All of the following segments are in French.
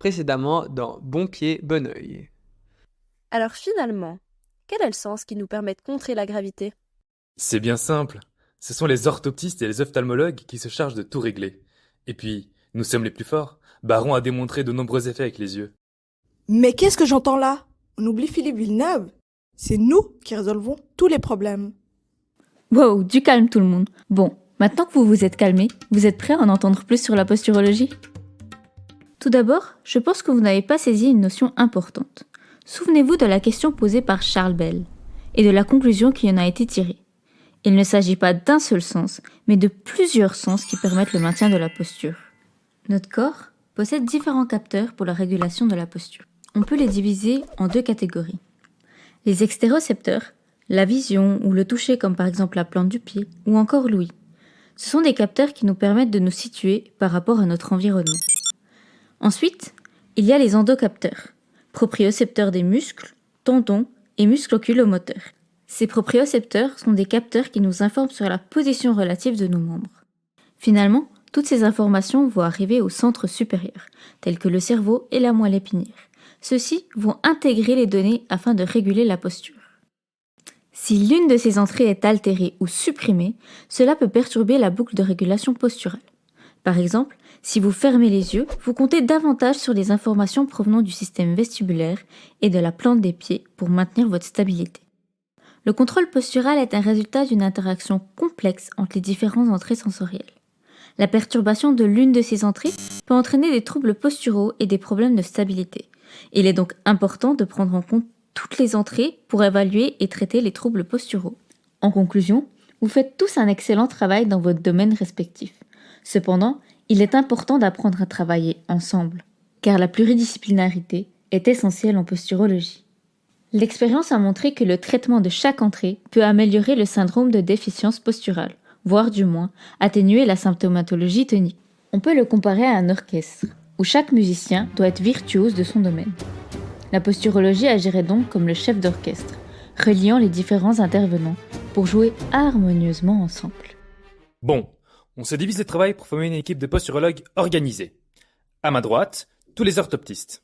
précédemment dans Bon pied, bon oeil. Alors finalement, quel est le sens qui nous permet de contrer la gravité? C'est bien simple. Ce sont les orthoptistes et les ophtalmologues qui se chargent de tout régler. Et puis, nous sommes les plus forts. Baron a démontré de nombreux effets avec les yeux. Mais qu'est-ce que j'entends là? On oublie Philippe Villeneuve. C'est nous qui résolvons tous les problèmes. Wow, du calme tout le monde. Bon, maintenant que vous vous êtes calmés, vous êtes prêts à en entendre plus sur la posturologie? Tout d'abord, je pense que vous n'avez pas saisi une notion importante. Souvenez-vous de la question posée par Charles Bell et de la conclusion qui en a été tirée. Il ne s'agit pas d'un seul sens, mais de plusieurs sens qui permettent le maintien de la posture. Notre corps possède différents capteurs pour la régulation de la posture. On peut les diviser en deux catégories. Les extérocepteurs, la vision ou le toucher comme par exemple la plante du pied ou encore l'ouïe. Ce sont des capteurs qui nous permettent de nous situer par rapport à notre environnement. Ensuite, il y a les endocapteurs, propriocepteurs des muscles, tendons et muscles oculomoteurs. Ces propriocepteurs sont des capteurs qui nous informent sur la position relative de nos membres. Finalement, toutes ces informations vont arriver au centre supérieur, tels que le cerveau et la moelle épinière. Ceux-ci vont intégrer les données afin de réguler la posture. Si l'une de ces entrées est altérée ou supprimée, cela peut perturber la boucle de régulation posturale. Par exemple, si vous fermez les yeux, vous comptez davantage sur les informations provenant du système vestibulaire et de la plante des pieds pour maintenir votre stabilité. Le contrôle postural est un résultat d'une interaction complexe entre les différentes entrées sensorielles. La perturbation de l'une de ces entrées peut entraîner des troubles posturaux et des problèmes de stabilité. Il est donc important de prendre en compte toutes les entrées pour évaluer et traiter les troubles posturaux. En conclusion, vous faites tous un excellent travail dans votre domaine respectif. Cependant, il est important d'apprendre à travailler ensemble, car la pluridisciplinarité est essentielle en posturologie. L'expérience a montré que le traitement de chaque entrée peut améliorer le syndrome de déficience posturale, voire du moins atténuer la symptomatologie tonique. On peut le comparer à un orchestre, où chaque musicien doit être virtuose de son domaine. La posturologie agirait donc comme le chef d'orchestre, reliant les différents intervenants pour jouer harmonieusement ensemble. Bon, on se divise le travail pour former une équipe de posturologues organisée. À ma droite, tous les orthoptistes.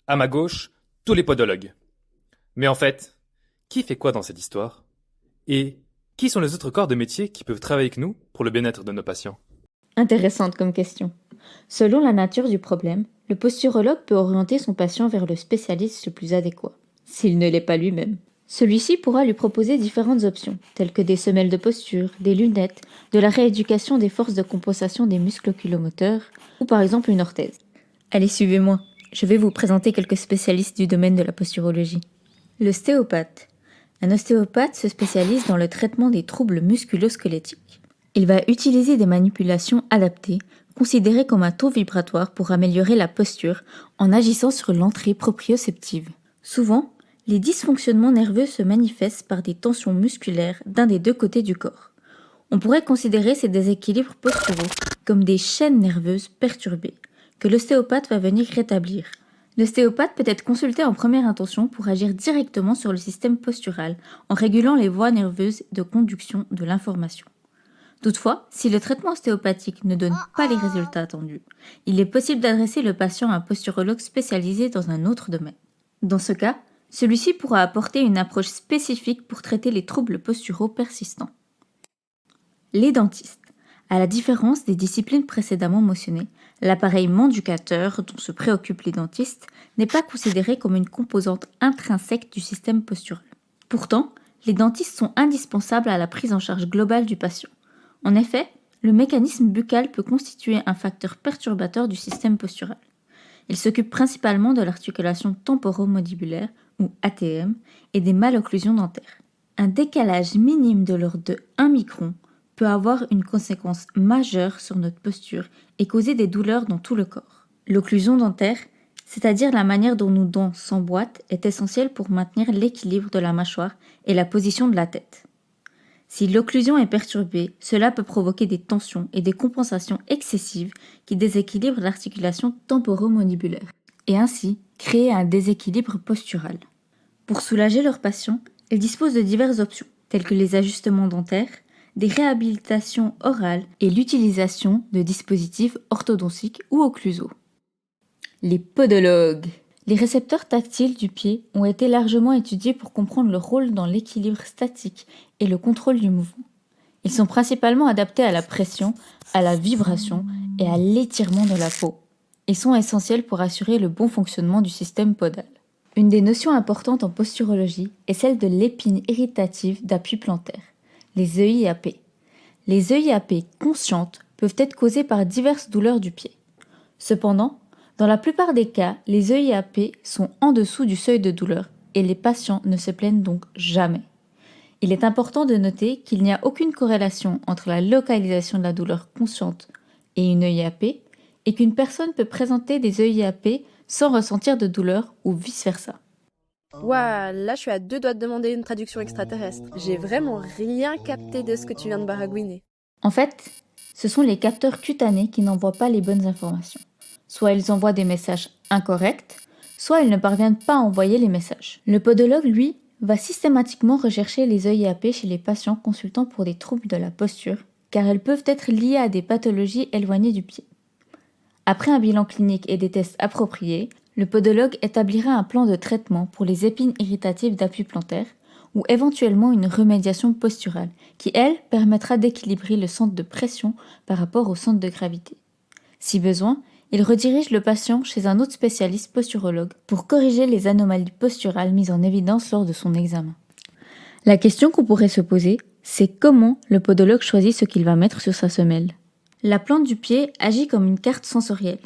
À ma gauche, tous les podologues. Mais en fait, qui fait quoi dans cette histoire? Et qui sont les autres corps de métier qui peuvent travailler avec nous pour le bien-être de nos patients? Intéressante comme question. Selon la nature du problème, le posturologue peut orienter son patient vers le spécialiste le plus adéquat, s'il ne l'est pas lui-même. Celui-ci pourra lui proposer différentes options, telles que des semelles de posture, des lunettes, de la rééducation des forces de compensation des muscles oculomoteurs, ou par exemple une orthèse. Allez, suivez-moi, je vais vous présenter quelques spécialistes du domaine de la posturologie. L'ostéopathe. Un ostéopathe se spécialise dans le traitement des troubles musculo-squelettiques. Il va utiliser des manipulations adaptées, considérées comme un taux vibratoire pour améliorer la posture en agissant sur l'entrée proprioceptive. Souvent, les dysfonctionnements nerveux se manifestent par des tensions musculaires d'un des deux côtés du corps. On pourrait considérer ces déséquilibres posturaux comme des chaînes nerveuses perturbées, que l'ostéopathe va venir rétablir. L'ostéopathe peut être consulté en première intention pour agir directement sur le système postural en régulant les voies nerveuses de conduction de l'information. Toutefois, si le traitement ostéopathique ne donne pas les résultats attendus, il est possible d'adresser le patient à un posturologue spécialisé dans un autre domaine. Dans ce cas, celui-ci pourra apporter une approche spécifique pour traiter les troubles posturaux persistants. Les dentistes. À la différence des disciplines précédemment mentionnées, l'appareil manducateur dont se préoccupent les dentistes n'est pas considéré comme une composante intrinsèque du système postural. Pourtant, les dentistes sont indispensables à la prise en charge globale du patient. En effet, le mécanisme buccal peut constituer un facteur perturbateur du système postural. Il s'occupe principalement de l'articulation temporomandibulaire, ou ATM, et des malocclusions dentaires. Un décalage minime de l'ordre de 1 micron peut avoir une conséquence majeure sur notre posture et causer des douleurs dans tout le corps. L'occlusion dentaire, c'est-à-dire la manière dont nos dents s'emboîtent, est essentielle pour maintenir l'équilibre de la mâchoire et la position de la tête. Si l'occlusion est perturbée, cela peut provoquer des tensions et des compensations excessives qui déséquilibrent l'articulation temporomandibulaire et ainsi créer un déséquilibre postural. Pour soulager leurs patients, ils disposent de diverses options, telles que les ajustements dentaires, des réhabilitations orales et l'utilisation de dispositifs orthodontiques ou occlusaux. les podologues. Les récepteurs tactiles du pied ont été largement étudiés pour comprendre le rôle dans l'équilibre statique et le contrôle du mouvement. Ils sont principalement adaptés à la pression, à la vibration et à l'étirement de la peau. Ils sont essentiels pour assurer le bon fonctionnement du système podal. Une des notions importantes en posturologie est celle de l'épine irritative d'appui plantaire, les EIAP. Les EIAP conscientes peuvent être causées par diverses douleurs du pied. Cependant, dans la plupart des cas, les EIAP sont en dessous du seuil de douleur et les patients ne se plaignent donc jamais. Il est important de noter qu'il n'y a aucune corrélation entre la localisation de la douleur consciente et une EIAP et qu'une personne peut présenter des EIAP sans ressentir de douleur ou vice-versa. Ouah, là je suis à 2 doigts de demander une traduction extraterrestre. J'ai vraiment rien capté de ce que tu viens de baragouiner. En fait, ce sont les capteurs cutanés qui n'envoient pas les bonnes informations. Soit ils envoient des messages incorrects, soit ils ne parviennent pas à envoyer les messages. Le podologue, lui, va systématiquement rechercher les EIAP chez les patients consultant pour des troubles de la posture, car elles peuvent être liées à des pathologies éloignées du pied. Après un bilan clinique et des tests appropriés, le podologue établira un plan de traitement pour les épines irritatives d'appui plantaire ou éventuellement une remédiation posturale qui, elle, permettra d'équilibrer le centre de pression par rapport au centre de gravité. Si besoin, il redirige le patient chez un autre spécialiste posturologue pour corriger les anomalies posturales mises en évidence lors de son examen. La question qu'on pourrait se poser, c'est comment le podologue choisit ce qu'il va mettre sur sa semelle. La plante du pied agit comme une carte sensorielle.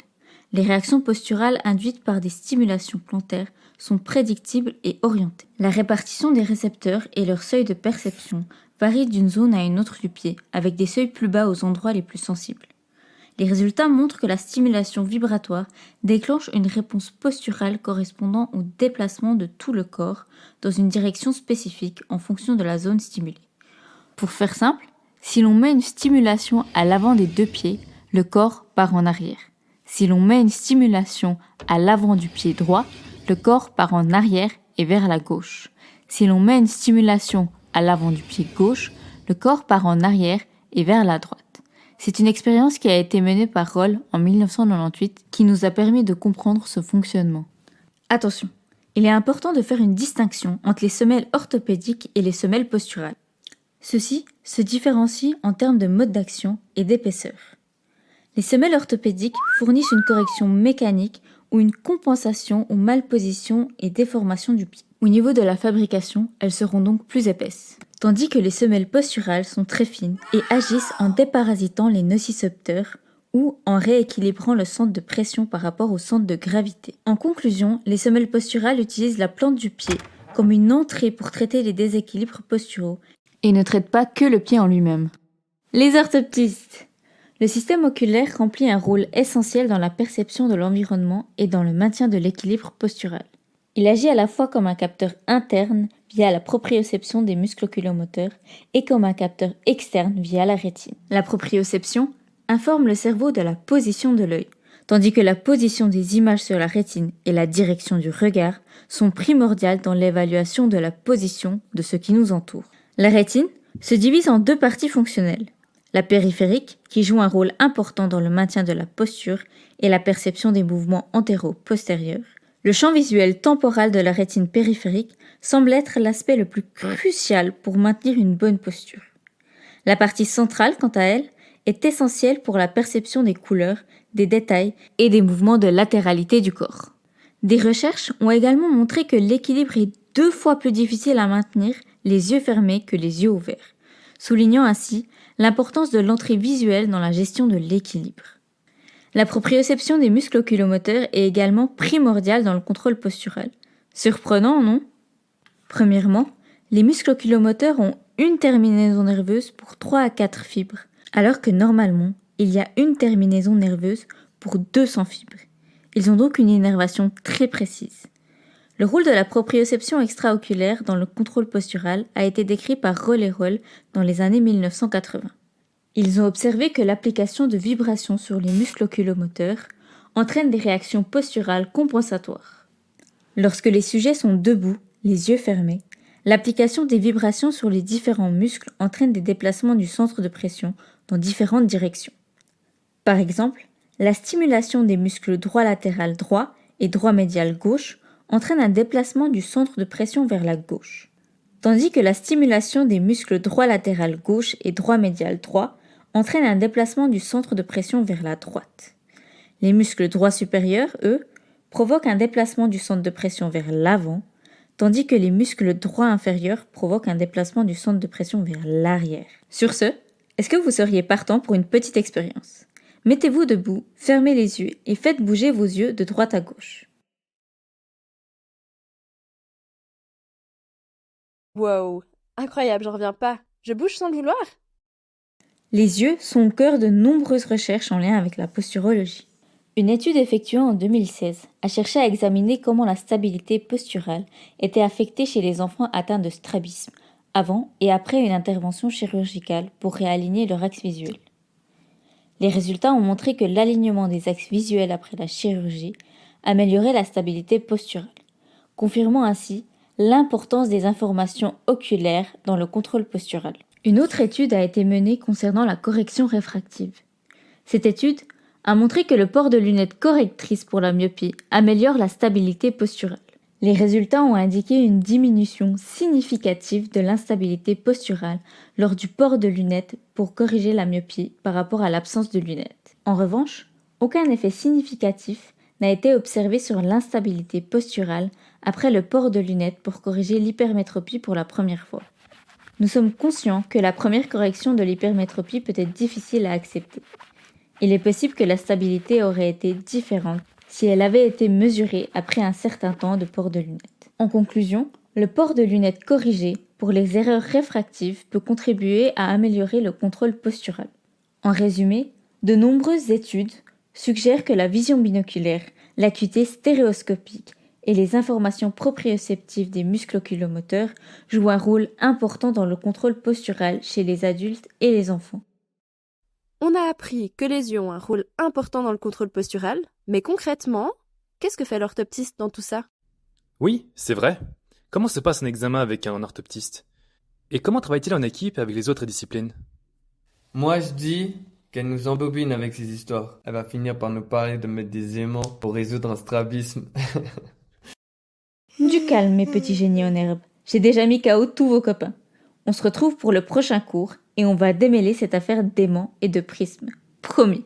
Les réactions posturales induites par des stimulations plantaires sont prédictibles et orientées. La répartition des récepteurs et leur seuil de perception varient d'une zone à une autre du pied, avec des seuils plus bas aux endroits les plus sensibles. Les résultats montrent que la stimulation vibratoire déclenche une réponse posturale correspondant au déplacement de tout le corps dans une direction spécifique en fonction de la zone stimulée. Pour faire simple, si l'on met une stimulation à l'avant des 2 pieds, le corps part en arrière. Si l'on met une stimulation à l'avant du pied droit, le corps part en arrière et vers la gauche. Si l'on met une stimulation à l'avant du pied gauche, le corps part en arrière et vers la droite. C'est une expérience qui a été menée par Roll en 1998 qui nous a permis de comprendre ce fonctionnement. Attention, il est important de faire une distinction entre les semelles orthopédiques et les semelles posturales. Ceux-ci se différencient en termes de mode d'action et d'épaisseur. Les semelles orthopédiques fournissent une correction mécanique ou une compensation aux malpositions et déformations du pied. Au niveau de la fabrication, elles seront donc plus épaisses. Tandis que les semelles posturales sont très fines et agissent en déparasitant les nocicepteurs ou en rééquilibrant le centre de pression par rapport au centre de gravité. En conclusion, les semelles posturales utilisent la plante du pied comme une entrée pour traiter les déséquilibres posturaux et ne traitent pas que le pied en lui-même. Les orthoptistes. Le système oculaire remplit un rôle essentiel dans la perception de l'environnement et dans le maintien de l'équilibre postural. Il agit à la fois comme un capteur interne via la proprioception des muscles oculomoteurs et comme un capteur externe via la rétine. La proprioception informe le cerveau de la position de l'œil, tandis que la position des images sur la rétine et la direction du regard sont primordiales dans l'évaluation de la position de ce qui nous entoure. La rétine se divise en 2 parties fonctionnelles. La périphérique, qui joue un rôle important dans le maintien de la posture et la perception des mouvements antéro-postérieurs. Le champ visuel temporal de la rétine périphérique semble être l'aspect le plus crucial pour maintenir une bonne posture. La partie centrale, quant à elle, est essentielle pour la perception des couleurs, des détails et des mouvements de latéralité du corps. Des recherches ont également montré que l'équilibre est 2 fois plus difficile à maintenir les yeux fermés que les yeux ouverts, soulignant ainsi l'importance de l'entrée visuelle dans la gestion de l'équilibre. La proprioception des muscles oculomoteurs est également primordiale dans le contrôle postural. Surprenant, non ? Premièrement, les muscles oculomoteurs ont une terminaison nerveuse pour 3 à 4 fibres, alors que normalement, il y a une terminaison nerveuse pour 200 fibres. Ils ont donc une innervation très précise. Le rôle de la proprioception extraoculaire dans le contrôle postural a été décrit par Roll et Roll dans les années 1980. Ils ont observé que l'application de vibrations sur les muscles oculomoteurs entraîne des réactions posturales compensatoires. Lorsque les sujets sont debout, les yeux fermés, l'application des vibrations sur les différents muscles entraîne des déplacements du centre de pression dans différentes directions. Par exemple, La stimulation des muscles droit latéral droit et droit médial gauche entraîne un déplacement du centre de pression vers la gauche, tandis que la stimulation des muscles droit latéral gauche et droit médial droit entraîne un déplacement du centre de pression vers la droite. Les muscles droit supérieurs, eux, provoquent un déplacement du centre de pression vers l'avant, tandis que les muscles droit inférieurs provoquent un déplacement du centre de pression vers l'arrière. Sur ce, est-ce que vous seriez partant pour une petite expérience ? Mettez-vous debout, fermez les yeux et faites bouger vos yeux de droite à gauche. Wow, incroyable, j'en reviens pas. Je bouge sans le vouloir? Les yeux sont au cœur de nombreuses recherches en lien avec la posturologie. Une étude effectuée en 2016 a cherché à examiner comment la stabilité posturale était affectée chez les enfants atteints de strabisme, avant et après une intervention chirurgicale pour réaligner leur axe visuel. Les résultats ont montré que l'alignement des axes visuels après la chirurgie améliorait la stabilité posturale, confirmant ainsi l'importance des informations oculaires dans le contrôle postural. Une autre étude a été menée concernant la correction réfractive. Cette étude a montré que le port de lunettes correctrices pour la myopie améliore la stabilité posturale. Les résultats ont indiqué une diminution significative de l'instabilité posturale lors du port de lunettes pour corriger la myopie par rapport à l'absence de lunettes. En revanche, aucun effet significatif n'a été observé sur l'instabilité posturale après le port de lunettes pour corriger l'hypermétropie pour la première fois. Nous sommes conscients que la première correction de l'hypermétropie peut être difficile à accepter. Il est possible que la stabilité aurait été différente si elle avait été mesurée après un certain temps de port de lunettes. En conclusion, le port de lunettes corrigé pour les erreurs réfractives peut contribuer à améliorer le contrôle postural. En résumé, de nombreuses études suggèrent que la vision binoculaire, l'acuité stéréoscopique et les informations proprioceptives des muscles oculomoteurs jouent un rôle important dans le contrôle postural chez les adultes et les enfants. On a appris que les yeux ont un rôle important dans le contrôle postural, mais concrètement, qu'est-ce que fait l'orthoptiste dans tout ça? Oui, c'est vrai. Comment se passe un examen avec un orthoptiste? Et comment travaille-t-il en équipe avec les autres disciplines? Moi, je dis qu'elle nous embobine avec ses histoires. Elle va finir par nous parler de mettre des aimants pour résoudre un strabisme. Du calme, mes petits génies en herbe. J'ai déjà mis KO tous vos copains. On se retrouve pour le prochain cours et on va démêler cette affaire d'aimants et de prismes. Promis.